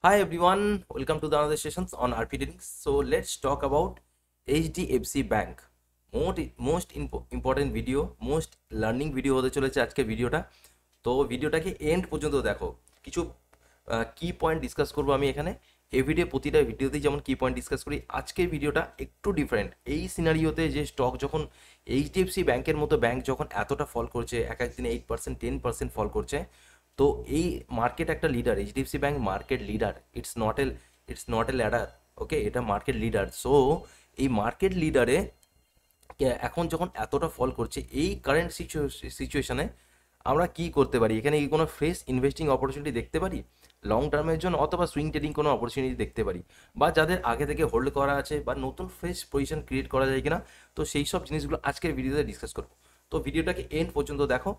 Hi everyone, welcome to the another sessions on RP Readings. So let's talk about HDFC Bank. Most important video, most learning video হতে চলেছে আজকে ভিডিওটা। তো ভিডিওটাকে and পর্যন্ত দেখো। কিছু কি পয়েন্ট ডিসকাস করবো আমি এখানে। এভরিডে প্রতিটা ভিডিওতেই যেমন কি পয়েন্ট ডিসকাস করি, আজকের ভিডিওটা একটু ডিফারেন্ট। এই সিনারিওতে যে স্টক যখন এইচডিএফসি ব্যাংকের মতো ব্যাংক যখন এতটা ফল করছে, এক একদিনে 8% 10% ফল করছে, তো এই মার্কেট একটা leader, HDFC bank market leader, it's not a ladder. Okay, এটা মার্কেট লিডার। সো এই মার্কেট লিডারে এখন যখন এতটা ফল করছে, এই কারেন্ট সিচুয়েশনে আমরা কি করতে পারি? এখানে কি কোনো ফ্রেশ ইনভেস্টিং অপরচুনিটি দেখতে পারি লং টার্মের জন্য, অথবা সুইং ট্রেডিং কোনো অপরচুনিটি দেখতে পারি, বা যাদের আগে থেকে হোল্ড করা আছে, বা নতুন ফ্রেশ পজিশন ক্রিয়েট করা যায় কিনা? তো সেই সব জিনিসগুলো আজকের ভিডিওতে ডিসকাস করবো। তো ভিডিওটাকে এন্ড পর্যন্ত দেখো।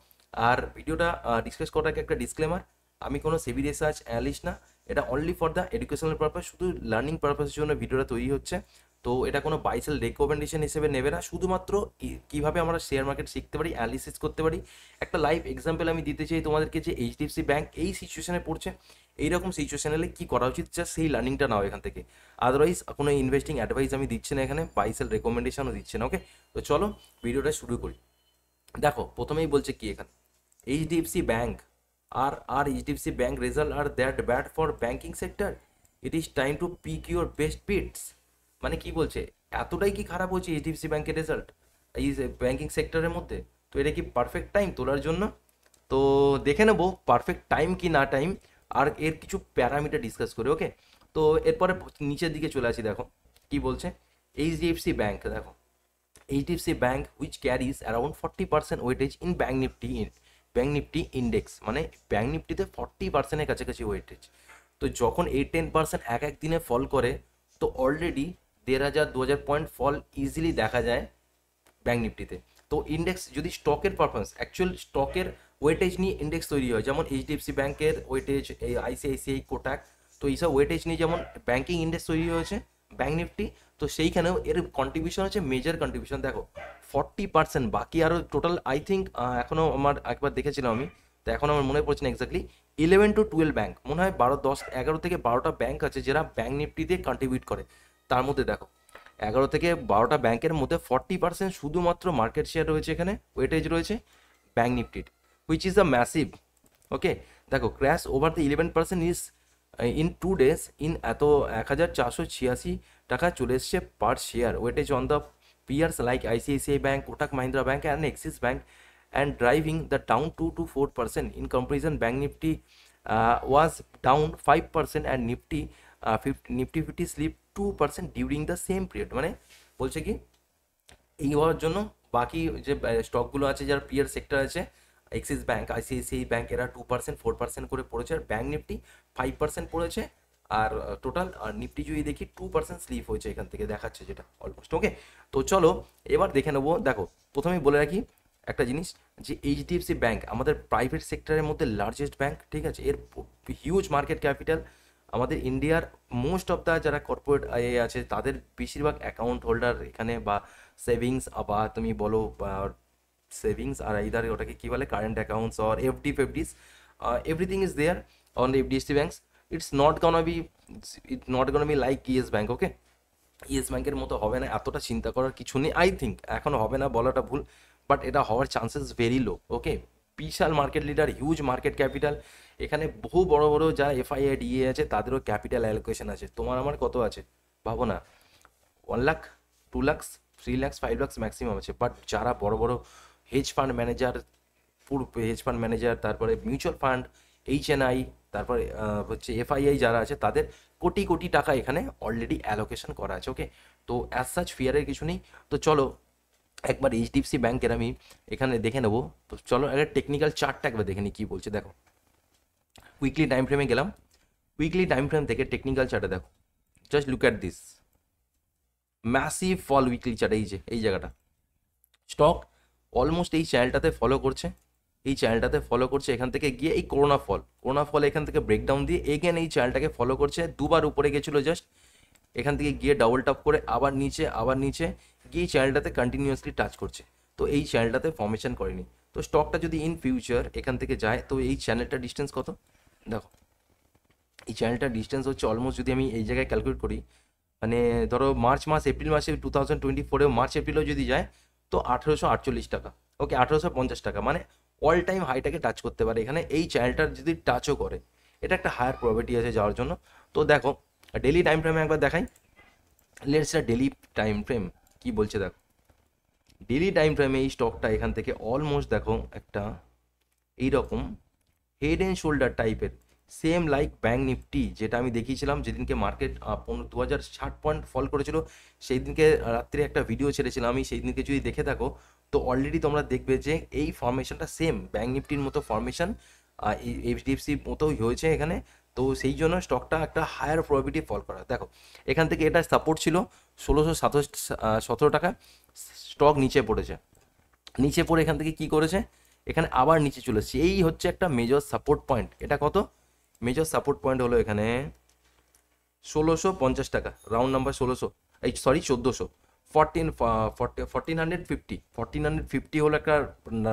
আর ভিডিওটা ডিসকাস করার আগে একটা ডিসক্লেমার, আমি কোনো সেবি রিসার্চ অ্যানালিস্ট না, এটা only for the educational purpose, শুধু লার্নিং পারপাসের জন্য ভিডিওটা তৈরি হচ্ছে। তো এটা কোনো বাইসেল রেকমেন্ডেশন হিসেবে নেবে না, শুধুমাত্র কীভাবে আমরা শেয়ার মার্কেট শিখতে পারি, অ্যানালিসিস করতে পারি, একটা লাইভ এক্সাম্পল আমি দিতে চাই তোমাদেরকে, যে এইচডিএফসি ব্যাংক এই সিচুয়েশনে পড়ছে, এইরকম সিচুয়েশনে এলে কী করা উচিত, জাস্ট সেই লার্নিংটা নাও এখান থেকে। আদারওয়াইজ কোনো ইনভেস্টিং অ্যাডভাইস আমি দিচ্ছি না এখানে, বাইসেল রেকমেন্ডেশনও দিচ্ছি না। ওকে, তো চলো ভিডিওটা শুরু করি। দেখো প্রথমেই বলছে কি এখানে, এইচডিএফসি ব্যাংক আর এইচডিএফসি ব্যাংক রেজাল্ট আর that bad for banking sector, it is time to pick your best bets. মানে কি বলছে, এতটাই কি খারাপ হচ্ছে এইচডিএফসি ব্যাংকের রেজাল্ট এই ব্যাংকিং সেক্টরের মধ্যে? তো এটা কি পারফেক্ট টাইম তোলার জন্য? তো দেখে নেবো পারফেক্ট টাইম কি না টাইম, আর এর কিছু প্যারামিটার ডিসকাস করে। ওকে, তো এরপরে নিচের দিকে চলে আসি। দেখো কি বলছে, এইচডিএফসি ব্যাংক, দেখো HDFC Bank which carries around 40% weightage in Bank Nifty index, মানে ব্যাঙ্ক নিফটিতে 40%-এর কাছাকাছি ওয়েটেজ। তো যখন 8-10% এক এক দিনে ফল করে, তো অলরেডি 1,500-2,000 পয়েন্ট ফল ইজিলি দেখা যায় ব্যাঙ্ক নিফটিতে। তো ইন্ডেক্স যদি স্টকের পারফরমেন্স, অ্যাকচুয়াল স্টকের ওয়েটেজ নিয়ে ইন্ডেক্স তৈরি হয়, যেমন এইচডিএফসি ব্যাংকের ওয়েটেজ, এই আইসিআইসিআই, কোটাক, তো এইসব ওয়েটেজ নিয়ে যেমন ব্যাঙ্কিং ইন্ডেক্স তৈরি হয়েছে ব্যাঙ্ক নিফটি, তো সেইখানেও এর কন্ট্রিবিউশন হচ্ছে, মেজর কন্ট্রিবিউশন। দেখো 40%, বাকি আরও টোটাল আই থিঙ্ক, এখনও আমার একবার দেখেছিলাম আমি, তো এখন আমার মনে পড়ছে না এক্স্যাক্টলি, 11 to 12 ব্যাঙ্ক, মনে হয় 11 থেকে 12টা ব্যাঙ্ক আছে যারা ব্যাঙ্ক নিফটিতে কন্ট্রিবিউট করে। তার মধ্যে দেখো 11 থেকে 12টা ব্যাংকের মধ্যে 40% শুধুমাত্র মার্কেট শেয়ার রয়েছে, এখানে ওয়েটেজ রয়েছে ব্যাঙ্ক নিফটির, which is a massive. Okay, দেখো crash over the 11% is in 2 days in এত 1,486 টাকা চলে এসছে per share, weightage on the peers like ICICI bank, Kotak Mahindra bank and Axis bank, and driving the down 2 to 4%. In comparison, Bank Nifty was down 5% and Nifty 50 slipped 2% during the same period. মানে বলছে কি, এই হওয়ার জন্য বাকি যে স্টকগুলো আছে, যার পিয়ার সেক্টর আছে, এক্সিস ব্যাঙ্ক, আইসিআইসিআই ব্যাঙ্ক, এরা 2% 4% করে পড়েছে, আর ব্যাঙ্ক নিফটি 5% পড়েছে। আর টোটাল নিফটি যদি দেখি 2% স্লিপ হয়েছে, এখান থেকে দেখাচ্ছে যেটা অলমোস্ট। ওকে, তো চলো এবার দেখে নেবো। দেখো প্রথমেই বলে রাখি একটা জিনিস, যে এইচডিএফসি ব্যাঙ্ক আমাদের প্রাইভেট সেক্টরের মধ্যে লার্জেস্ট ব্যাঙ্ক, ঠিক আছে, এর হিউজ মার্কেট ক্যাপিটাল, আমাদের ইন্ডিয়ার মোস্ট অফ দ্য যারা কর্পোরেট আছে তাদের বেশিরভাগ অ্যাকাউন্ট হোল্ডার এখানে, বা সেভিংস, বা তুমি বলো সেভিংস, আর ইদার ওটাকে কী বলে, কারেন্ট অ্যাকাউন্টস অর এফডি ফেফডিস, everything is there on HDFC banks. It's not gonna be like Yes bank. Okay, Yes ব্যাঙ্কের মতো হবে না, এতটা চিন্তা করার কিছু নেই, আই থিঙ্ক এখনও হবে না, বলাটা ভুল, বাট এটা হওয়ার চান্সেস ভেরি লো। ওকে, বিশাল market leader, huge market capital, এখানে বহু বড় বড় যারা এফআইআই ডিএ আছে তাদেরও ক্যাপিটাল অ্যালোকেশন আছে। তোমার আমার কত আছে ভাবো না, 1 লাখ, 2 লাখ, 3 লাখ, 5 লাখ ম্যাক্সিমাম আছে। বাট যারা বড় বড় হেজ ফান্ড ম্যানেজার, পুরো হেজ ফান্ড ম্যানেজার, তারপরে মিউচুয়াল ফান্ড, এইচএনআই, তারপরে হচ্ছে এফআইআই যারা আছে, তাদের কোটি কোটি টাকা এখানে অলরেডি অ্যালোকেশন করা আছে। ওকে, তো অ্যাজ সাচ ফিয়ারের কিছু নেই। তো চলো একবার এইচডিএফসি ব্যাংকের আমি এখানে দেখে নেবো। তো চলো একটা টেকনিক্যাল চার্টটা একবার দেখে নিই কী বলছে। দেখো উইকলি টাইম ফ্রেমে গেলাম, উইকলি টাইম ফ্রেম থেকে টেকনিক্যাল চার্টে দেখো, just look at this massive fall weekly chart, এই যে এই জায়গাটা, স্টক অলমোস্ট এই চ্যানেলটাতে ফলো করছে, এই চ্যানেলটাতে ফলো করছে, এখান থেকে গিয়ে এই করোনা ফল এখান থেকে ব্রেকডাউন দিয়ে এগেন এই চ্যানেলটাকে ফলো করছে, দুবার উপরে গেছিলো জাস্ট, এখান থেকে গিয়ে ডাবল টপ করে আবার নিচে গিয়ে চ্যানেলটাতে কন্টিনিউয়াসলি টাচ করছে। তো এই চ্যানেলটাতে ফর্মেশন করেনি। তো স্টকটা যদি ইন ফিউচার এখান থেকে যায়, তো এই চ্যানেলটা ডিস্টেন্স কত দেখো, এই চ্যানেলটার ডিস্টেন্স হচ্ছে অলমোস্ট, যদি আমি এই জায়গায় ক্যালকুলেট করি, মানে ধরো মার্চ মাস এপ্রিল মাসে 2024 মার্চ এপ্রিলেও যদি যায় তো 1848 টাকা, ওকে 1850 টাকা, মানে অল টাইম হাইটাকে টাচ করতে পারে এখানে এই চ্যানেলটার যদি টাচও করে, এটা একটা হায়ার প্রবাবিলিটি আছে যাওয়ার জন্য। তো দেখো ডেলি টাইম ফ্রেমে একবার দেখাই, লেটস ডেলি টাইম ফ্রেম কি বলছে দেখো। ডেলি টাইম ফ্রেমে এই স্টকটা এখান থেকে অলমোস্ট দেখো একটা এইরকম হেড অ্যান্ড শোল্ডার টাইপের, সেম লাইক ব্যাঙ্ক নিফটি, যেটা আমি দেখিয়েছিলাম যেদিনকে মার্কেট 2060 পয়েন্ট ফল করেছিল, সেই দিনকে রাত্রে একটা ভিডিও ছেড়েছিলাম আমি, সেই দিনকে যদি দেখে থাকো তো অলরেডি তোমরা দেখবে যে এই ফর্মেশনটা সেম ব্যাঙ্ক নিফটির মতো ফর্মেশন, এইচডিএফসির মতোই হয়েছে এখানে। তো সেই জন্য স্টকটা একটা হায়ার প্রবাবিলিটি ফল করা। দেখো এখান থেকে এটা সাপোর্ট ছিল 1617 টাকা, স্টক নিচে পড়েছে, নিচে পড়ে এখান থেকে কি করেছে, এখানে আবার নিচে চলে এসেছে, এই হচ্ছে একটা মেজর সাপোর্ট পয়েন্ট। এটা কত মেজর সাপোর্ট পয়েন্ট হলো এখানে 1650 টাকা, রাউন্ড নাম্বার 1600, এই সরি 1400, 1450 হলো একটা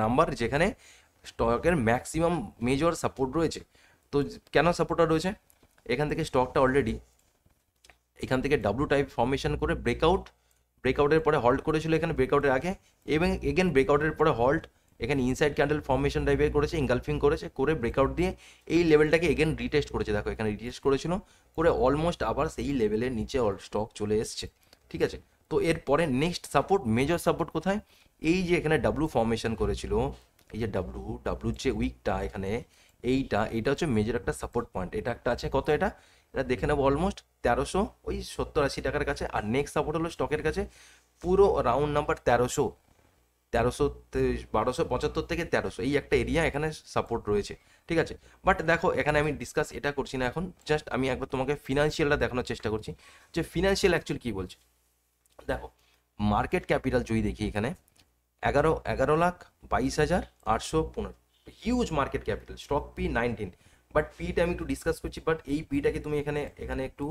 নাম্বার যেখানে স্টকের ম্যাক্সিমাম মেজর সাপোর্ট রয়েছে। তো কেন সাপোর্টটা রয়েছে, এখান থেকে স্টকটা অলরেডি এখান থেকে ডাব্লু টাইপ ফর্মেশন করে ব্রেকআউটের পরে হল্ট করেছিল এখানে ব্রেকআউটের আগে, এবং এগেন ব্রেকআউটের পরে হল্ট, এখানে ইনসাইড ক্যান্ডেল ফর্মেশন টাইপের করেছে, ইনগালফিং করেছে, করে ব্রেকআউট দিয়ে এই লেভেলটাকে এগেন রিটেস্ট করেছে। দেখো এখানে রিটেস্ট করেছিল, করে অলমোস্ট আবার সেই লেভেলের নিচে স্টক চলে এসছে, ঠিক আছে। তো এরপরে নেক্সট সাপোর্ট, মেজর সাপোর্ট কোথায়, এই যে এখানে ডাব্লু ফর্মেশন করেছিল, এই যে ডাব্লুর যে উইকটা এখানে, এইটা হচ্ছে মেজর একটা সাপোর্ট পয়েন্ট। এটা একটা আছে কত, এটা দেখে নেবো অলমোস্ট 1370-80 টাকার কাছে। আর নেক্সট সাপোর্ট হলো স্টকের কাছে পুরো রাউন্ড নাম্বার 1300, 1275 থেকে 1300, এই একটা এরিয়া এখানে সাপোর্ট রয়েছে, ঠিক আছে। বাট দেখো এখানে আমি ডিসকাস এটা করছি না এখন, জাস্ট আমি একবার তোমাকে ফিনান্সিয়ালটা দেখানোর চেষ্টা করছি যে ফিনান্সিয়াল অ্যাকচুয়ালি কী বলছে। দেখো মার্কেট ক্যাপিটাল যদি দেখি এখানে 11,22,815, huge market capital, stock P 19, but পিটা আমি একটু ডিসকাস করছি, বাট এই পিটাকে তুমি এখানে এখানে একটু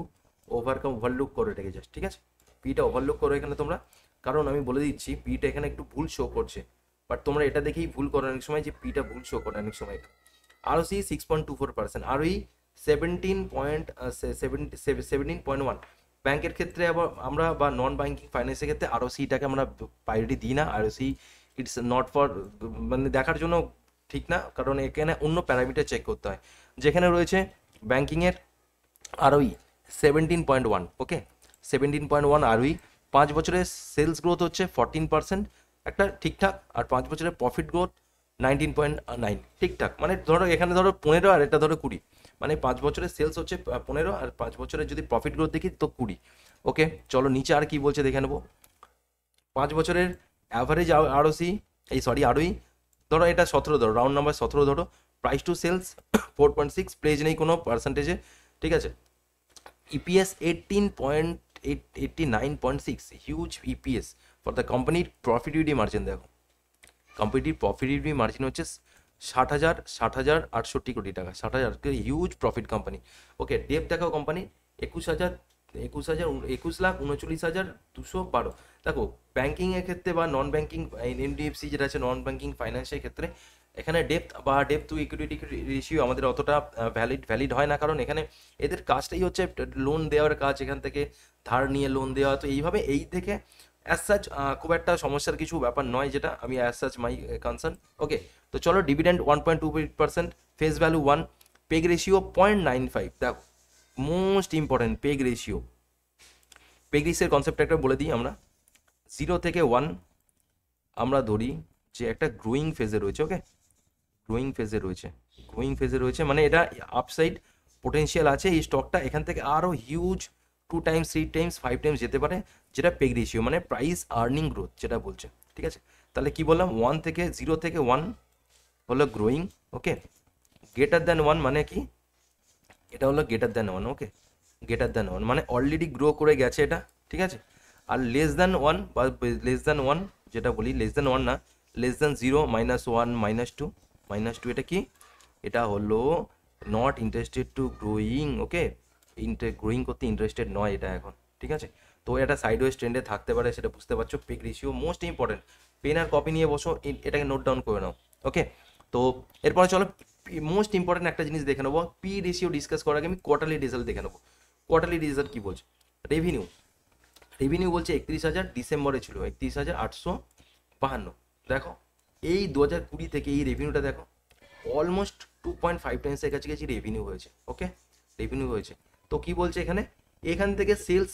ওভারলুক করো এটাকে জাস্ট, ঠিক আছে। পিটা ওভারলুক করো এখানে তোমরা, কারণ আমি বলে দিচ্ছি পিটা এখানে একটু ভুল শো করছে, বাট তোমরা এটা দেখেই ভুল করো অনেক সময় যে পিটা ভুল শো করে অনেক সময়। আরওসি 6.24%, আরওই 17.1, ব্যাংকের ক্ষেত্রে আবার আমরা বা নন ব্যাংকিং ফাইন্যান্সের ক্ষেত্রে আরওসিটাকে আমরা প্রায়োরিটি দিই না, আরওসি ইটস নট ফর মানে দেখার জন্য ঠিক না, কারণ এখানে অন্য প্যারামিটার চেক করতে হয়। যেখানে রয়েছে ব্যাংকিংয়ের আরওই 17.1, ওকে 17.1 আরওই, 5 বছরের সেলস গ্রোথ হচ্ছে 14%, একটা ঠিকঠাক, আর 5 বছরের প্রফিট গ্রোথ 19.9, ঠিকঠাক। মানে ধরো এখানে ধরো 15 আর এটা ধরো 20, মানে 5 বছরের সেলস হচ্ছে 15 আর 5 বছরের যদি প্রফিট গ্রোথ দেখি তো 20, ওকে। চলো নিচে আর কি বলছে দেখে নেবো। 5 বছরের অ্যাভারেজ আরওসি, এই সরি আরওই ধরো এটা 17 ধরো, রাউন্ড নাম্বার 17 ধরো, প্রাইস টু সেলস 4.6, প্লেজ নেই কোনো পার্সেন্টেজে, ঠিক আছে। EPS 89.6, huge EPS for the কোম্পানির। প্রফিটিভিটি মার্জিন দেখো, কোম্পানির প্রফিটিভিটি মার্জিন হচ্ছে 60,868 কোটি টাকা, 60,000, হিউজ প্রফিট কোম্পানি, ওকে। ডেপ দেখাও কোম্পানি 21,39,212। দেখো ব্যাঙ্কিংয়ের ক্ষেত্রে বা নন ব্যাঙ্কিং এনডিএফসি যেটা আছে নন ব্যাঙ্কিং ফাইন্যান্সের ক্ষেত্রে, এখানে ডেপ টু ইকুইটি রেশিও আমাদের অতটা ভ্যালিড হয় না, কারণ এখানে এদের কাজটাই হচ্ছে লোন দেওয়ার কাজ, এখান থেকে ধার নিয়ে লোন দেওয়া। তো এইভাবে এই থেকে অ্যাজ সাচ খুব একটা সমস্যার কিছু ব্যাপার নয়, যেটা আমি as such my concern, okay. তো চলো dividend 1.28%, face value 1, PEG ratio 0.95। দেখো most important PEG ratio, PEG রেশিওর কনসেপ্ট একটা বলে দিই আমরা। 0 থেকে 1 আমরা ধরি যে একটা গ্রোয়িং ফেজে রয়েছে, ওকে, গ্রোয়িং ফেজে রয়েছে, মানে এটা আপসাইড পোটেনশিয়াল আছে এই স্টকটা, এখান থেকে আরও হিউজ 2 টাইমস 3 টাইমস 5 টাইমস যেতে পারে, যেটা পেগ রেশিও মানে প্রাইস আর্নিং গ্রোথ যেটা বলছে, ঠিক আছে। তাহলে কি বললাম, 0 থেকে 1 হলো গ্রোয়িং, ওকে। গ্রেটার দ্যান 1 মানে কি, এটা হলো গ্রেটার দ্যান 1, ওকে, গ্রেটার দ্যান 1 মানে অলরেডি গ্রো করে গেছে এটা, ঠিক আছে। আর লেস দ্যান 1 বা লেস দ্যান 1 যেটা বলি, লেস দ্যান 1 না, লেস দ্যান 0, -1, -2, এটা কি, এটা হলো not interested to growing, okay, growing করতে ইন্টারেস্টেড নয় এটা এখন, ঠিক আছে। তো এটা সাইডওয়েজ ট্রেন্ডে থাকতে পারে, সেটা বুঝতে পারছো। PEG ratio most important, pen আর কপি নিয়ে বসো, এটাকে নোট ডাউন করে নাও, ওকে। তো এরপরে চলো মোস্ট ইম্পর্টেন্ট একটা জিনিস দেখে নেবো, পি রেশিও ডিসকাস করার আগে আমি কোয়ার্টারলি রেজাল্ট দেখে নেবো। কোয়ার্টারলি রেজাল্ট কী বলছে? রেভিনিউ, রেভিনিউ বলছে 31,000, ডিসেম্বরে ছিল 31,852। দেখো এই 2020 থেকে এই রেভিনিউটা দেখো অলমোস্ট 2.5 টাইমসের কাছাকাছি রেভিনিউ হয়েছে। ওকে, রেভিনিউ হয়েছে। তো কি বলছে এখানে, এখান থেকে সেলস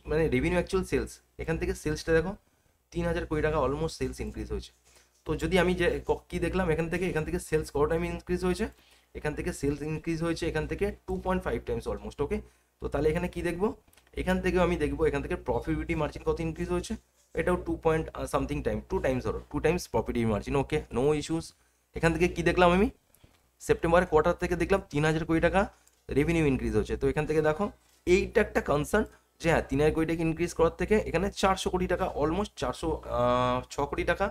মানে রেভিনিউ অ্যাকচুয়াল সেলস, এখান থেকে সেলসটা দেখো 3,000 কোটি টাকা অলমোস্ট সেলস ইনক্রিজ হয়েছে। তো যদি আমি যে কী দেখলাম এখান থেকে সেলস কত টাইম ইনক্রিজ হয়েছে, এখান থেকে সেলস ইনক্রিজ হয়েছে এখান থেকে 2.5 টাইমস অলমোস্ট। ওকে, তো তাহলে এখানে কি দেখবো, এখান থেকেও আমি দেখবো এখান থেকে প্রফিটিভিটি মার্জিন কত ইনক্রিজ হয়েছে, এটাও 2 পয়েন্ট সামথিং টাইম, 2 টাইমস ধরো 2 টাইমস প্রফিটিভিটি মার্জিন। ওকে, নো ইস্যুস। এখান থেকে কি দেখলাম আমি, সেপ্টেম্বরের কোয়ার্টার থেকে দেখলাম 3,000 কোটি টাকা রেভিনিউ ইনক্রিজ হচ্ছে। তো এখান থেকে দেখো এইটা একটা কনসার্ন যে হ্যাঁ 3,000 কোটি টাকা ইনক্রিজ করার থেকে এখানে 400 কোটি টাকা অলমোস্ট 406 কোটি টাকা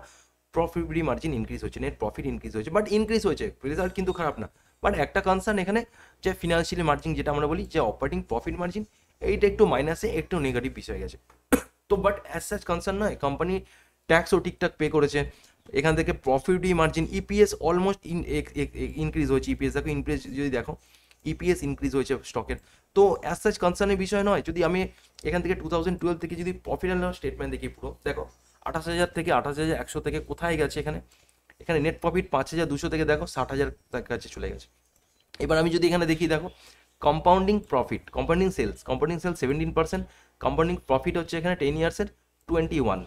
প্রফিটিভিটি মার্জিন ইনক্রিজ হচ্ছে, নেট প্রফিট ইনক্রিজ হয়েছে, বাট ইনক্রিজ হয়েছে, রেজাল্ট কিন্তু খারাপ না। বাট একটা কনসার্ন এখানে যে ফিনান্সিয়াল মার্জিন যেটা আমরা বলি যে অপারেটিং প্রফিট মার্জিন, এইটা একটু মাইনাসে একটু নেগেটিভ বিষয় গেছে। তো বাট অ্যাজ সাচ কনসার্ন নয়, কোম্পানি ট্যাক্সও ঠিকঠাক পে করেছে। এখান থেকে প্রফিটিভিটি মার্জিন, ইপিএস অলমোস্ট ইনক্রিজ হয়েছে। ইপিএস দেখো, ইনক্রিজ যদি দেখো ইপিএস ইনক্রিজ হয়েছে স্টকের। তো অ্যাজ সাচ কনসার্নের বিষয় নয়। যদি আমি এখান থেকে 2012 থেকে যদি প্রফিট অ্যান্ড লস স্টেটমেন্ট দেখি পুরো দেখো 28,000 থেকে 28,100 থেকে কোথায় গেছে এখানে, এখানে নেট প্রফিট 5,200 থেকে দেখো 60,000 কাছে চলে গেছে। এবার আমি যদি এখানে দেখি দেখো compounding profit, compounding sales 17%, compounding profit হচ্ছে এখানে 10 ইয়ার্সের 21,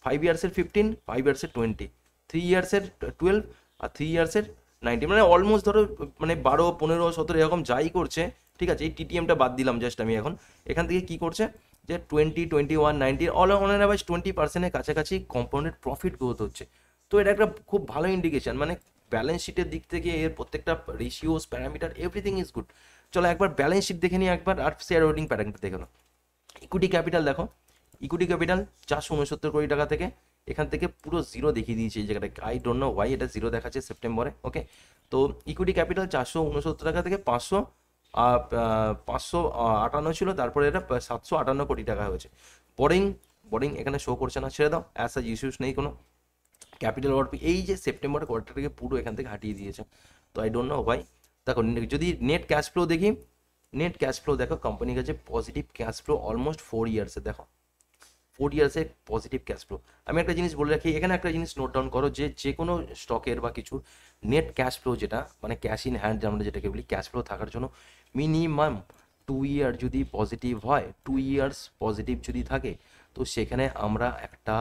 5 ইয়ার্সের 15, 5 ইয়ার্সের 20, 3 ইয়ার্সের 12 আর 3 ইয়ার্সের 19, মানে অলমোস্ট ধরো মানে 12, 15, 17 এরকম যাই করছে। ঠিক আছে, এই টিটিএমটা বাদ দিলাম জাস্ট আমি এখন। এখান থেকে কি করছে যে 20, 21, 19 অল অন অ্যাভারেজ 20%-এর কাছাকাছি কম্পাউন্ডেড প্রফিট গ্রোথ হচ্ছে। তো এটা একটা খুব ভালো ইন্ডিকেশন, মানে ব্যালেন্স শিটের দিক থেকে এর প্রত্যেকটা ratios parameter everything is good. চলো একবার ব্যালেন্স শিট দেখে নিই একবার, আর শেয়ার হোল্ডিং প্যাটার্নটা দেখে নাও। ইকুইটি ক্যাপিটাল দেখো, ইকুইটি ক্যাপিটাল 469 কোটি টাকা থেকে এখান থেকে পুরো জিরো দেখিয়ে দিয়েছে এই জায়গাটা। আই ডোন্ট নো ওয়াই এটা জিরো দেখাচ্ছে সেপ্টেম্বরে। ওকে, তো ইকুইটি ক্যাপিটাল 469 টাকা থেকে 558 ছিল, তারপরে এটা 758 কোটি টাকা হয়েছে। বোরিং, বোরিং এখানে শো করছে না, ছেড়ে দাও, অ্যাজ সাচ ইস্যুস নেই কোনো। ক্যাপিটাল ওয়ার্ক এই যে সেপ্টেম্বরের কোয়ার্টারটাকে পুরো এখান থেকে হাঁটিয়ে দিয়েছে। তো আই ডোন্ট নো ভাই। দেখো যদি নেট ক্যাশ ফ্লো দেখি, নেট ক্যাশ ফ্লো দেখো কোম্পানির কাছে পজিটিভ ক্যাশ ফ্লো অলমোস্ট 4 ইয়ার্সে, দেখো 4 ইয়ার্সে পজিটিভ ক্যাশ ফ্লো। আমি একটা জিনিস বলে রাখি এখানে, একটা জিনিস নোট ডাউন করো যে কোনো স্টকের বা কিছুর নেট ক্যাশ ফ্লো যেটা মানে ক্যাশ ইন হ্যান্ড আমরা যেটাকে বলি, ক্যাশ ফ্লো থাকার জন্য মিনিমাম 2 ইয়ার যদি পজিটিভ হয়, 2 ইয়ার্স পজিটিভ যদি থাকে, তো সেখানে আমরা একটা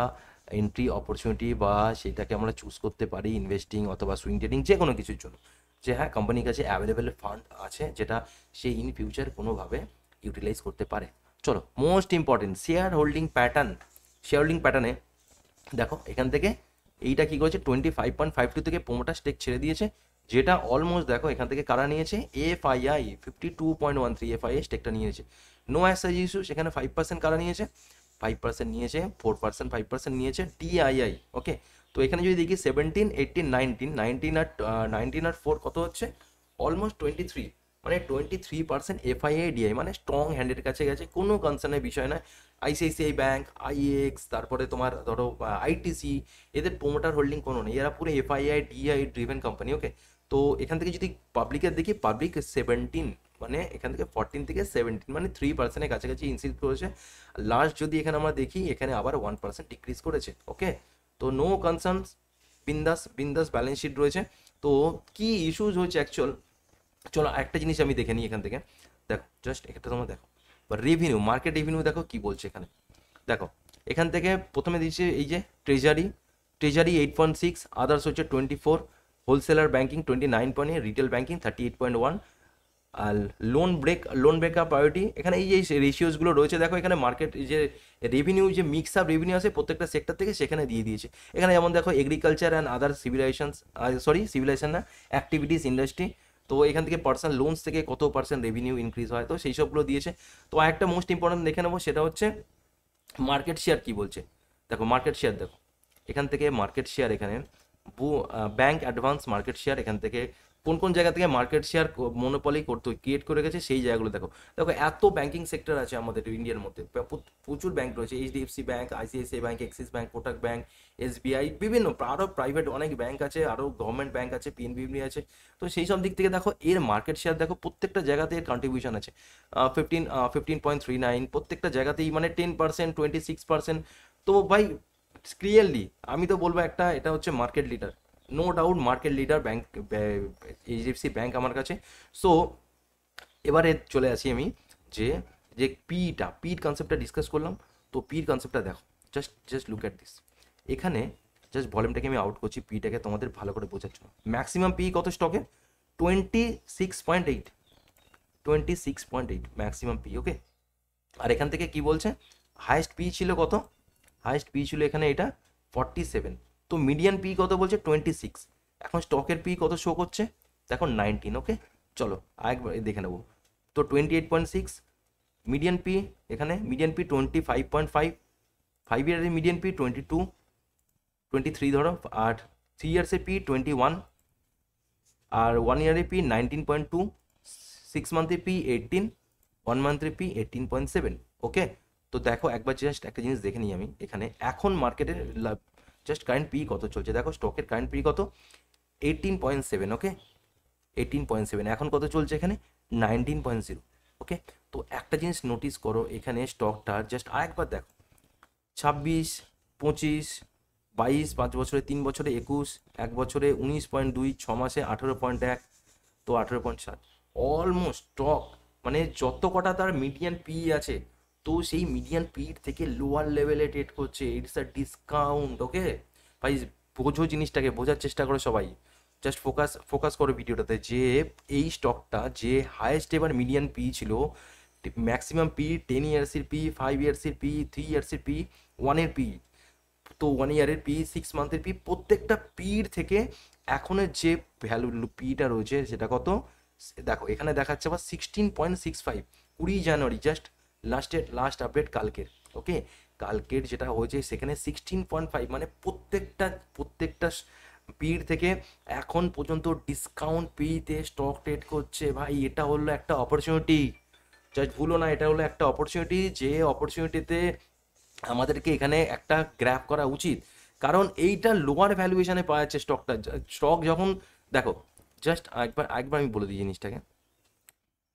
এন্ট্রি অপরচুনিটি বা সেটাকে আমরা চুজ করতে পারি ইনভেস্টিং অথবা সুইং ট্রেডিং যে কোনো কিছুর জন্য, যে হ্যাঁ কোম্পানির কাছে অ্যাভেলেবেল ফান্ড আছে যেটা সে ইন ফিউচার কোনোভাবে ইউটিলাইজ করতে পারে। চলো most important share holding pattern, share holding প্যাটার্নে দেখো এখান থেকে এইটা কী করেছে 25.52 থেকে প্রোমোটার স্টেক ছেড়ে দিয়েছে, যেটা অলমোস্ট দেখো এখান থেকে কারা নিয়েছে, এফআইআই 52.13 এফআইআই স্টেকটা নিয়েছে। নো অ্যাসাইজ ইস্যু, সেখানে 5% কারা নিয়েছে, 5% নিয়েছে, 4% 5% নিয়েছে ডিআইআই। ওকে, তো এখানে যদি দেখি 17, 18, 19 আর 4 কত হচ্ছে অলমোস্ট 23, মানে 23% এফআইআই ডিআই, মানে স্ট্রং হ্যান্ডের কাছে গেছে, কোনো কনসার্নের বিষয় নয়। আইসিআইসিআই ব্যাংক, আইএক্স, তারপরে তোমার ধরো আইটিসি, এদের প্রোমোটার হোল্ডিং কোনো নেই, এরা পুরো এফআইআই ডিআই ড্রিভেন কোম্পানি। ওকে, তো এখান থেকে যদি পাবলিকের দেখি, পাবলিক 17, মানে এখান থেকে 14 থেকে 17 মানে 3%-এর কাছাকাছি ইনক্রিজ করেছে। লাস্ট যদি এখানে আমরা দেখি এখানে আবার 1% ডিক্রিজ করেছে। ওকে, তো নো কনসার্নস, বিন্দাস বিন্দাস ব্যালেন্স শিট রয়েছে। তো কি ইস্যুজ হয়েছে অ্যাকচুয়াল, চলো একটা জিনিস আমি দেখে নিই এখান থেকে। দেখো জাস্ট একটা তোমরা দেখো রেভিনিউ, মার্কেট রেভিনিউ দেখো কি বলছে এখানে। দেখো এখান থেকে প্রথমে দিচ্ছে এই যে ট্রেজারি 8.6, আদার্স হচ্ছে 24, হোলসেলার ব্যাঙ্কিং 29.8, রিটেল ব্যাঙ্কিং 38.1, আর লোন ব্রেকআপ প্রায়োরিটি। এখানে এই যে রেশিওসগুলো রয়েছে দেখো, এখানে মার্কেট যে রেভিনিউ যে মিক্স আপ রেভিনিউ আছে প্রত্যেকটা সেক্টর থেকে সেখানে দিয়ে দিয়েছে। এখানে যেমন দেখো এগ্রিকালচার অ্যান্ড আদার সিভিলাইজেশন না অ্যাক্টিভিটিস ইন্ডাস্ট্রি, তো এখান থেকে পার্সোনাল লোনস থেকে কত পার্সেন্ট রেভিনিউ ইনক্রিজ হয়, তো সেই সবগুলো দিয়েছে। তো একটা মোস্ট ইম্পর্টেন্ট দেখে নেবো, সেটা হচ্ছে মার্কেট শেয়ার কি বলছে। দেখো মার্কেট শেয়ার দেখো এখান থেকে মার্কেট শেয়ার, এখানে ব্যাংক অ্যাডভান্স মার্কেট শেয়ার এখান থেকে কোন কোন জায়গা থেকে মার্কেট শেয়ার মনোপলি করতে ক্রিয়েট করে গেছে সেই জায়গাগুলো দেখো। দেখো এত ব্যাংকিং সেক্টর আছে আমাদের ইন্ডিয়ার মধ্যে, প্রচুর ব্যাংক রয়েছে, HDFC bank, ICICI bank, axis bank, Kotak bank, SBI, বিভিন্ন আরও প্রাইভেট অনেক ব্যাংক আছে, আরও গভর্নমেন্ট ব্যাংক আছে, পিএনবি আছে। তো সেই সব দিক থেকে দেখো এর মার্কেট শেয়ার দেখো প্রত্যেকটা জায়গাতে এর কন্ট্রিবিউশন আছে 15.39, প্রত্যেকটা জায়গাতেই মানে 10%, 26%। তো ভাই ক্লিয়ারলি আমি তো বলবো একটা, এটা হচ্ছে market leader, no doubt market leader bank, HDFC bank আমার কাছে। সো এবারে চলে আসি আমি যে যে পির কনসেপ্টটা ডিসকাস করলাম। তো পির কনসেপ্টটা দেখো, জাস্ট লুক অ্যাট দিস। এখানে জাস্ট ভলিউমটাকে আমি আউট করছি পিটাকে তোমাদের ভালো করে বোঝার জন্য। ম্যাক্সিমাম পি কত স্টকে? 26.8, 26.8 ম্যাক্সিমাম পি, ওকে। আর এখান থেকে কি বলছে, হাইয়েস্ট পি ছিল কত? হাইয়েস্ট পি ছিল এখানে এটা 47। তো মিডিয়ান পি কত বলছে? 26। এখন স্টকের পি কত শো করছে দেখো? 19, ওকে। চলো আরেকবার দেখে নেবো। তো 28.6 মিডিয়ান পি, এখানে মিডিয়ান পি 25.5, 5 ইয়ারের মিডিয়ান পি 22, 23 ধরো, আর 3 ইয়ার্সের পি 21, আর 1 ইয়ারের পি 19.2, 6 মান্থের পি 18, 1 মান্থের পি 18.7, ওকে। তো দেখো একবার জাস্ট একটা জিনিস দেখে নিই আমি এখানে, এখন মার্কেটের জাস্ট কারেন্ট পি কত চলছে দেখো, স্টকের কারেন্ট পি কত? 18.7, ওকে। 18.7, এখন কত চলছে এখানে? 19.0, ওকে। তো একটা জিনিস নোটিস করো এখানে স্টকটার, জাস্ট আরেকবার দেখো, 26, 25, 22, 5 বছরে, 3 বছরে 21, 1 বছরে 19.2, 6 মাসে 18.1, তো 18.7, অলমোস্ট স্টক মানে যত কটা তার মিডিয়ান পি আছে, তো সেই মিডিয়ান পি থেকে লোয়ার লেভেলে ট্রেড করছে। ইটস আ ডিসকাউন্ট, ওকে ভাই। বোঝো জিনিসটাকে, বোঝার চেষ্টা করো সবাই, জাস্ট ফোকাস করো ভিডিওটাতে, যে এই স্টকটা যে হায়েস্ট এবার মিডিয়ান পি ছিল, ম্যাক্সিমাম পি, 10 ইয়ার্সের পি, 5 ইয়ার্সের পি, 3 ইয়ার্সের পি, 1 এর পি, তো 1 ইয়ারের পি, 6 মান্থের পি, প্রত্যেকটা পির থেকে এখনের যে ভ্যালু পিটা রয়েছে সেটা কত দেখো, এখানে দেখাচ্ছে আবার 16.65, 20 জানুয়ারি, জাস্ট লাস্ট আপডেট কালকের, ওকে। কালকের যেটা হয়েছে সেখানে 16.5, মানে প্রত্যেকটা পির থেকে এখন পর্যন্ত ডিসকাউন্ট পিতে স্টক ট্রেড করছে ভাই। এটা হলো একটা অপরচুনিটি, জাস্ট ভুলো না, এটা হলো একটা অপরচুনিটি, যে অপরচুনিটিতে আমাদেরকে এখানে একটা গ্র্যাব করা উচিত, কারণ এইটা লোয়ার ভ্যালুয়েশনে পাওয়া যাচ্ছে স্টকটা। স্টক যখন দেখো, জাস্ট একবার আমি বলে দিই জিনিসটাকে,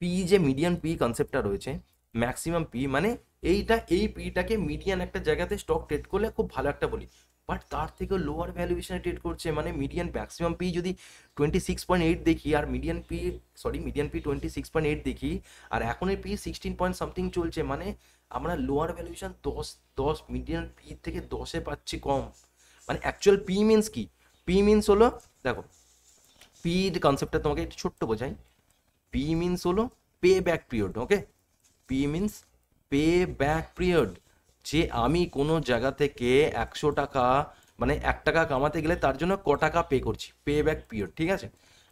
পি যে মিডিয়ান পি কনসেপ্টটা রয়েছে, ম্যাক্সিমাম পি মানে এই পিটাকে মিডিয়ান একটা জায়গাতে স্টক ট্রেড করলে খুব ভালো একটা বলি, বাট তার থেকে লোয়ার ভ্যালুয়েশনে ট্রেড করছে, মানে মিডিয়ান ম্যাক্সিমাম পি যদি 26.8 দেখি, আর মিডিয়ান পি 26.8 দেখি, আর এখনের পি 16 পয়েন্ট সামথিং চলছে, মানে আমরা লোয়ার ভ্যালুয়েশন 10 মিডিয়ান পি থেকে 10-এ পাচ্ছি কম। মানে অ্যাকচুয়াল পি মিনস কি? পি মিনস হলো, দেখো পি কনসেপ্টটা তোমাকে একটু ছোট্ট বোঝাই। পি মিনস হলো pay back period, okay. PE means pay back period, যে আমি কোনো জায়গা থেকে 100 টাকা মানে 1 টাকা কামাতে গেলে তার জন্য ক টাকা পে করছি, পে ব্যাক পিরিয়ড, ঠিক আছে।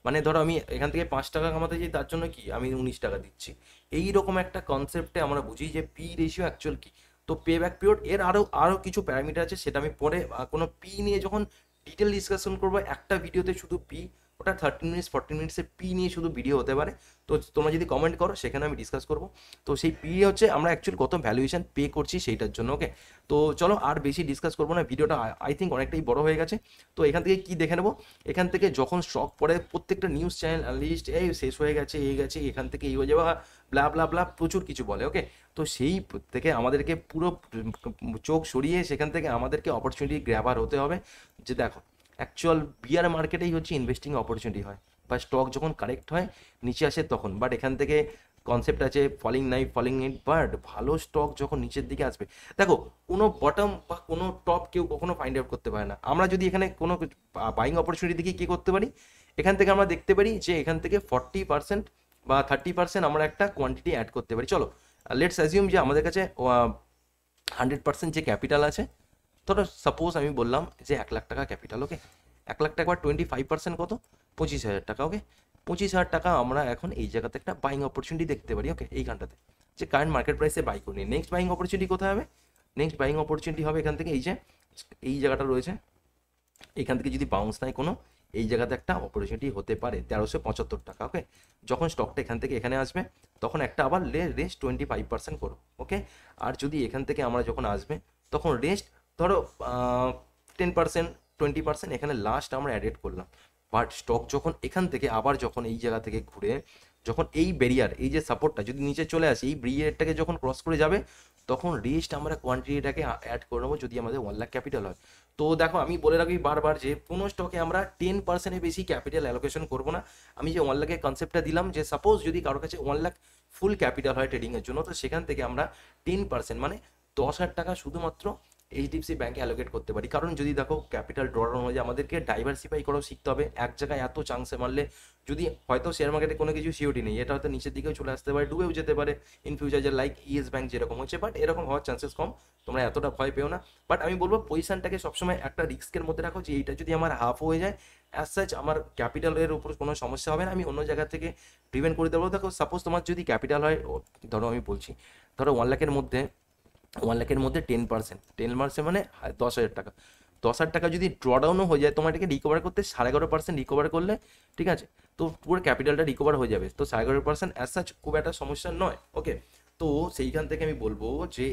মানে ধরো আমি এখান থেকে 5 টাকা কামাতে যাই, তার জন্য কি আমি 19 টাকা দিচ্ছি। এই রকম একটা কনসেপ্টে আমরা বুঝি যে পি রেশিও অ্যাকচুয়াল কি। তো পে ব্যাক পিরিয়ড এর আরও কিছু প্যারামিটার আছে, সেটা আমি পরে কোনো পি নিয়ে যখন ডিটেল ডিসকাশন করবো একটা ভিডিওতে, শুধু পি, ওটা 30 মিনিটস 40 মিনিটসের পি নিয়ে শুধু ভিডিও হতে পারে। তো তোমরা যদি কমেন্ট করো সেখানে আমি ডিসকাস করবো। তো সেই পি হচ্ছে আমরা অ্যাকচুয়ালি কত ভ্যালুয়েশন পে করছি সেইটার জন্য, ওকে। তো চলো আর বেশি ডিসকাস করবো না, ভিডিওটা আই থিঙ্ক অনেকটাই বড় হয়ে গেছে। তো এখান থেকে কি দেখে নেবো, এখান থেকে যখন স্টক পড়ে প্রত্যেকটা নিউজ চ্যানেল লিস্ট এই শেষ হয়ে গেছে, এই গেছে, এখান থেকে এই হয়ে যাওয়া, ব্লা ব্লা ব্লা প্রচুর কিছু বলে, ওকে। তো সেই থেকে আমাদেরকে পুরো চোখ সরিয়ে সেখান থেকে আমাদেরকে অপরচুনিটি গ্র্যাবার হতে হবে, যে দেখো অ্যাকচুয়াল বিয়ার মার্কেটেই হচ্ছে ইনভেস্টিং অপরচুনিটি হয়, বা স্টক যখন কারেক্ট হয় নিচে আসে তখন। বাট এখান থেকে কনসেপ্ট আছে ফলিং নাইট, বাট ভালো স্টক যখন নিচের দিকে আসবে, দেখো কোনো বটম বা কোনো টপ কেউ কখনো ফাইন্ড আউট করতে পারে না। আমরা যদি এখানে কোনো বাইং অপরচুনিটি দেখি কী করতে পারি, এখান থেকে আমরা দেখতে পারি যে এখান থেকে 40% বা 30% আমরা একটা কোয়ান্টিটি অ্যাড করতে পারি। চলো লেটস অ্যাজিউম যে আমাদের কাছে 100% যে ক্যাপিটাল আছে, ধরো সাপোজ আমি বললাম যে 1 লাখ টাকা ক্যাপিটাল, ওকে। 1 লাখ টাকা 25% কত? 25,000 টাকা, ওকে। 25,000 টাকা আমরা এখন এই জায়গাতে একটা বাইং অপরচুনিটি দেখতে পারি, ওকে, এইখানটাতে, যে কারেন্ট মার্কেট প্রাইসে বাই করি। নেক্সট বাইং অপরচুনিটি কোথায় হবে? নেক্সট বাইং অপরচুনিটি হবে এখান থেকে, এই যে এই জায়গাটা রয়েছে, এখান থেকে যদি বাউন্স নেয় কোনো, এই জায়গাতে একটা অপরচুনিটি হতে পারে 1375 টাকা। ওকে, যখন স্টকটা এখান থেকে এখানে আসবে তখন একটা আবার রেস্ট 25% করো। ওকে, আর যদি এখান থেকে আমরা যখন আসবে তখন রেস্ট ধরো 10%, 20% এখানে লাস্ট আমরা অ্যাডেড করলাম। বাট স্টক যখন এখান থেকে আবার যখন এই জায়গা থেকে ঘুরে যখন এই ব্যারিয়ার, এই যে সাপোর্টটা যদি নিচে চলে আসে, এই ব্যারিয়ারটাকে যখন ক্রস করে যাবে তখন রেস্ট আমরা কোয়ান্টিটিটাকে অ্যাড করে নেবো যদি আমাদের 1 লাখ ক্যাপিটাল হয়। তো দেখো আমি বলে রাখি বারবার যে কোনো স্টকে আমরা 10%-এর বেশি ক্যাপিটাল অ্যালোকেশন করবো না। আমি যে 1 লাখের কনসেপ্টটা দিলাম যে সাপোজ যদি কারোর কাছে 1 লাখ ফুল ক্যাপিটাল হয় ট্রেডিংয়ের জন্য, তো সেখান থেকে আমরা 10% মানে 10,000 টাকা শুধুমাত্র এইচডিএফসি ব্যাংকে অ্যালোকেট করতে পারি। কারণ যদি দেখো ক্যাপিটাল ড্রডাউন হয়ে যায়, আমাদেরকে ডাইভার্সিফাই করাও শিখতে হবে। এক জায়গায় এত চান্সে মারলে যদি হয়তো শেয়ার মার্কেটে কোনো কিছু সিওরিটি নেই, এটা হয়তো নিচের দিকেও চলে আসতে পারে, ডুবেও যেতে পারে ইন ফিউচার, যে লাইক ইয়েস ব্যাংক যেরকম হচ্ছে, বাট এরকম হওয়ার চান্সেস কম। তোমরা এতটা ভয় পেও না। বাট আমি বলবো পজিশনটাকে সবসময় একটা রিস্কের মধ্যে রাখো, যে এইটা যদি আমার হাফ হয়ে যায় অ্যাজ সাচ আমার ক্যাপিটালের উপর কোনো সমস্যা হবে না, আমি অন্য জায়গা থেকে প্রিভেন্ট করে দেবো। দেখো সাপোজ তোমার যদি ক্যাপিটাল হয়, ধরো আমি বলছি ধরো 1 লাখের মধ্যে 10% মানে 10,000 টাকা। 10,000 টাকা যদি ড্রডাউনও হয়ে যায়, তোমার এটাকে রিকভার করতে 11.5% রিকভার করলে ঠিক আছে, তো পুরো ক্যাপিটালটা রিকভার হয়ে যাবে। তো 11.5% অ্যাজ সাচ খুব একটা সমস্যা নয়। ওকে, তো সেইখান থেকে আমি বলবো যে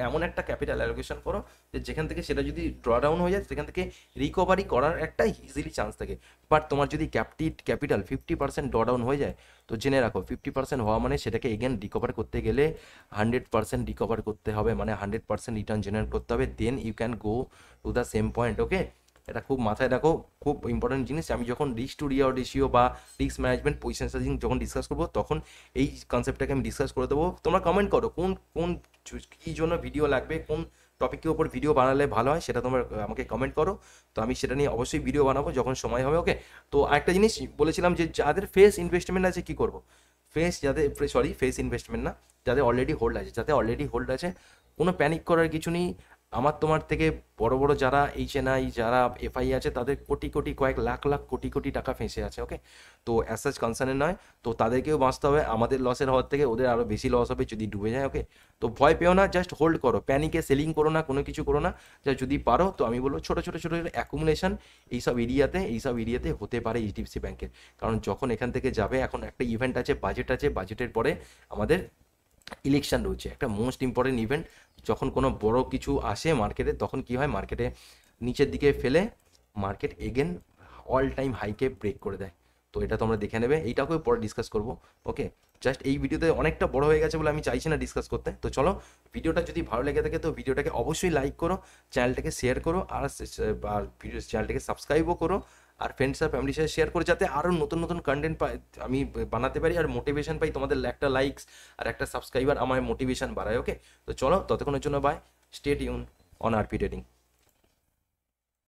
এমন একটা ক্যাপিটাল অ্যালোকেশন করো যে যেখান থেকে সেটা যদি ড্রডাউন হয়ে যায় সেখান থেকে রিকভারি করার একটা ইজিলি চান্স থাকে। বাট তোমার যদি ক্যাপিটাল 50% ড্রডাউন হয়ে যায়, তো জেনে রাখো 50% হওয়া মানে সেটাকে এগেন রিকভার করতে গেলে 100% রিকভার করতে হবে, মানে 100% রিটার্ন জেনারেট করতে হবে, then you can go to the same point. Okay, এটা খুব মাথায় রাখো, খুব ইম্পর্টেন্ট জিনিস। আমি যখন রিস্ক টু রিওয়ার্ড রেশিও বা রিস্ক ম্যানেজমেন্ট পজিশন সাইজিং যখন ডিসকাস করবো তখন এই কনসেপ্টটাকে আমি ডিসকাস করে দেবো। তোমরা কমেন্ট করো কোন কোন কী জন্য ভিডিও লাগবে, কোন টপিকের উপর ভিডিও বানালে ভালো হয়, সেটা তোমরা আমাকে কমেন্ট করো। তো আমি সেটা নিয়ে অবশ্যই ভিডিও বানাবো যখন সময় হবে। ওকে, তো আরেকটা জিনিস বলেছিলাম যে যাদের ফেস ইনভেস্টমেন্ট আছে কী করবো, ফেস ইনভেস্টমেন্ট না, যাদের অলরেডি হোল্ড আছে কোনো প্যানিক করার কিছু নেই। আমার তোমার থেকে বড় বড় যারা এইচএনআই, যারা এফআই আছে, তাদের কোটি কোটি, কয়েক লাখ লাখ কোটি কোটি টাকা ফেঁসে আছে। ওকে, তো অ্যাজ সাচ কনসার্নের নয়, তো তাদেরকেও বাঁচতে হবে। আমাদের লসের হওয়ার থেকে ওদের আরও বেশি লস হবে যদি ডুবে যায়। ওকে, তো ভয় পেও না, জাস্ট হোল্ড করো, প্যানিকে সেলিং করো না, কোনো কিছু করো না। যা যদি পারো, তো আমি বলবো ছোটো ছোটো ছোটো অ্যাকুমুলেশন এইসব এরিয়াতে হতে পারে এইচডিএফসি ব্যাংকের। কারণ যখন এখান থেকে যাবে, এখন একটা ইভেন্ট আছে, বাজেটের পরে আমাদের ইলেকশন রয়েছে, একটা মোস্ট ইম্পর্টেন্ট ইভেন্ট। যখন কোনো বড় কিছু আসে মার্কেটে, তখন কি হয়, মার্কেটে নিচের দিকে ফেলে মার্কেট এগেন অল টাইম হাইকে ব্রেক করে দেয়। তো এটা তোমরা দেখে নেবে, এইটাকেও পরে ডিসকাস করবো। ওকে, জাস্ট এই ভিডিওতে অনেকটা বড় হয়ে গেছে বলে আমি চাইছি না ডিসকাস করতে। তো চলো, ভিডিওটা যদি ভালো লেগে থাকে তো ভিডিওটাকে অবশ্যই লাইক করো, চ্যানেলটাকে শেয়ার করো, আর চ্যানেলটাকে সাবস্ক্রাইবও করো, আর ফ্রেন্ডস আর ফ্যামিলির সাথে শেয়ার করে যাতে আরও নতুন নতুন কন্টেন্ট আমি বানাতে পারি আর মোটিভেশন পাই। তোমাদের একটা লাইকস আর একটা সাবস্ক্রাইবার আমার মোটিভেশন বাড়ায়। ওকে, তো চলো, ততক্ষণের জন্য bye, stay tune on RP trading.